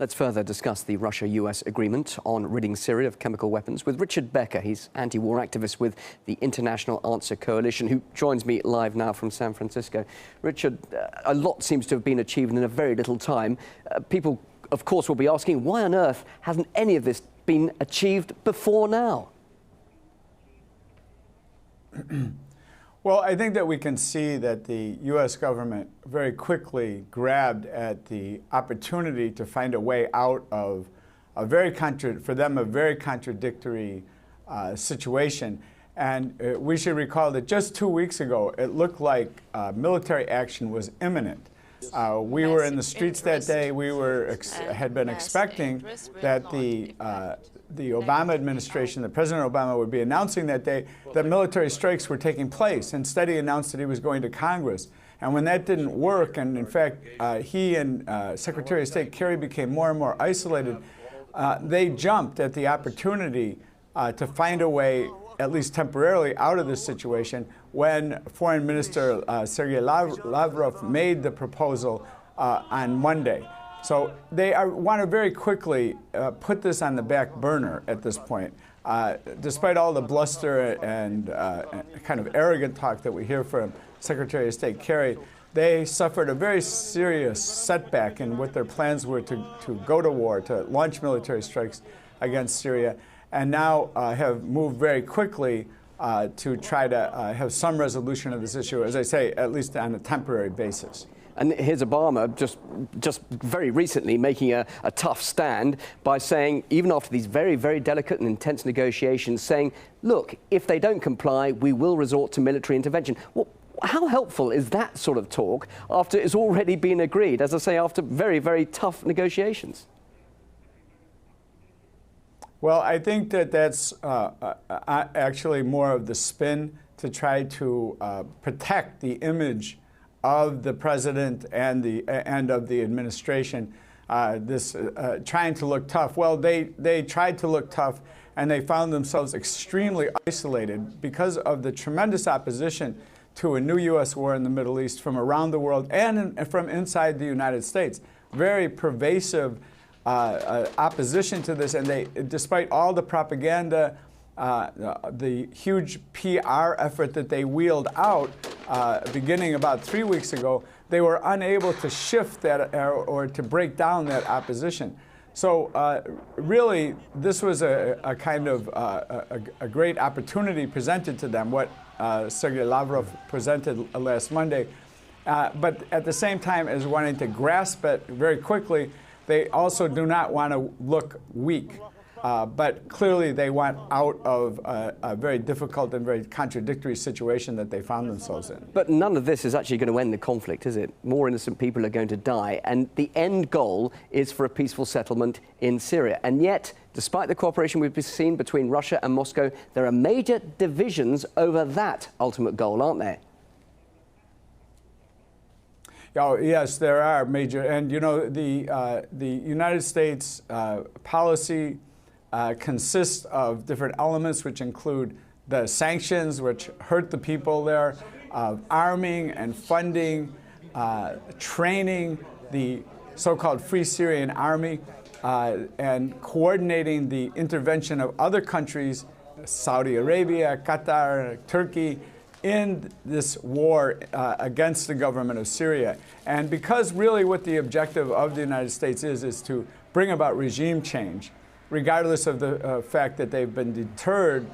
Let's further discuss the Russia-US agreement on ridding Syria of chemical weapons with Richard Becker. He's anti-war activist with the International Answer Coalition, who joins me live now from San Francisco. Richard, a lot seems to have been achieved in a very little time. People, of course, will be asking, why on earth hasn't any of this been achieved before now? Well, I think that we can see that the U.S. government very quickly grabbed at the opportunity to find a way out of a very contradictory situation. And we should recall that just 2 weeks ago, it looked like military action was imminent. We were in the streets that day. We had been expecting that the Obama administration, that President Obama would be announcing that day that military strikes were taking place. Instead, he announced that he was going to Congress. And when that didn't work, and in fact, he and Secretary of State Kerry became more and more isolated, they jumped at the opportunity to find a way, at least temporarily, out of this situation when Foreign Minister Sergei Lavrov made the proposal on Monday. So they want to very quickly put this on the back burner at this point. Despite all the bluster and kind of arrogant talk that we hear from Secretary of State Kerry, they suffered a very serious setback in what their plans were to go to war, to launch military strikes against Syria, and now have moved very quickly to try to have some resolution of this issue, as I say, at least on a temporary basis. And here's Obama just very recently making a tough stand by saying, even after these very, very delicate and intense negotiations, saying, look, if they don't comply, we will resort to military intervention. Well, how helpful is that sort of talk after it's already been agreed, as I say, after very, very tough negotiations? Well, I think that that's actually more of the spin to try to protect the image of the president and of the administration, trying to look tough. Well, they tried to look tough, and they found themselves extremely isolated because of the tremendous opposition to a new U.S. war in the Middle East from around the world and from inside the United States. Very pervasive opposition to this, and despite all the propaganda, the huge PR effort that they wheeled out beginning about 3 weeks ago, they were unable to shift that or to break down that opposition. So really, this was a kind of a great opportunity presented to them, what Sergei Lavrov presented last Monday. But at the same time as wanting to grasp it very quickly, they also do not want to look weak. But clearly they want out of a very difficult and very contradictory situation that they found themselves in. But none of this is actually going to end the conflict, is it? More innocent people are going to die, and the end goal is for a peaceful settlement in Syria. And yet, despite the cooperation we've seen between Russia and Moscow, there are major divisions over that ultimate goal, aren't there? Oh, yes, there are major. And, you know, the United States policy consists of different elements, which include the sanctions, which hurt the people there, arming and funding, training the so-called Free Syrian Army, and coordinating the intervention of other countries, Saudi Arabia, Qatar, Turkey, in this war against the government of Syria. And because really what the objective of the United States is to bring about regime change, regardless of the fact that they've been deterred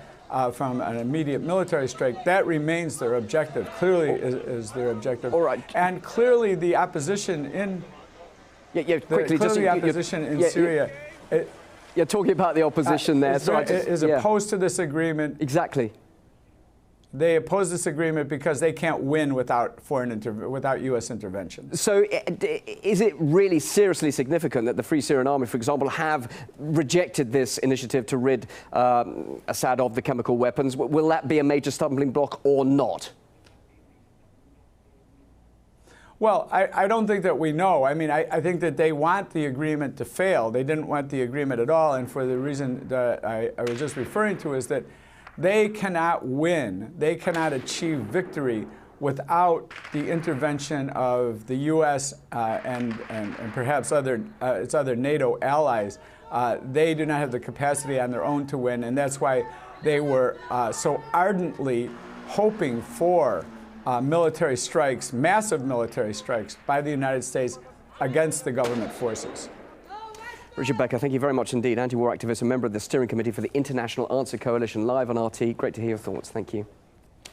from an immediate military strike, that remains their objective, clearly is their objective. All right. And clearly the opposition in Syria. You're talking about the opposition there. Is opposed to this agreement. Exactly. They oppose this agreement because they can't win without without U.S. intervention. So is it really seriously significant that the Free Syrian Army, for example, have rejected this initiative to rid Assad of the chemical weapons? Will that be a major stumbling block or not? Well, I don't think that we know. I mean, I think that they want the agreement to fail. They didn't want the agreement at all, and for the reason that I was just referring to is that they cannot win, they cannot achieve victory without the intervention of the U.S. And perhaps its other NATO allies, they do not have the capacity on their own to win, and that's why they were so ardently hoping for military strikes, massive military strikes by the United States against the government forces. Richard Becker, thank you very much indeed. Anti-war activist and member of the steering committee for the International Answer Coalition, live on RT. Great to hear your thoughts. Thank you.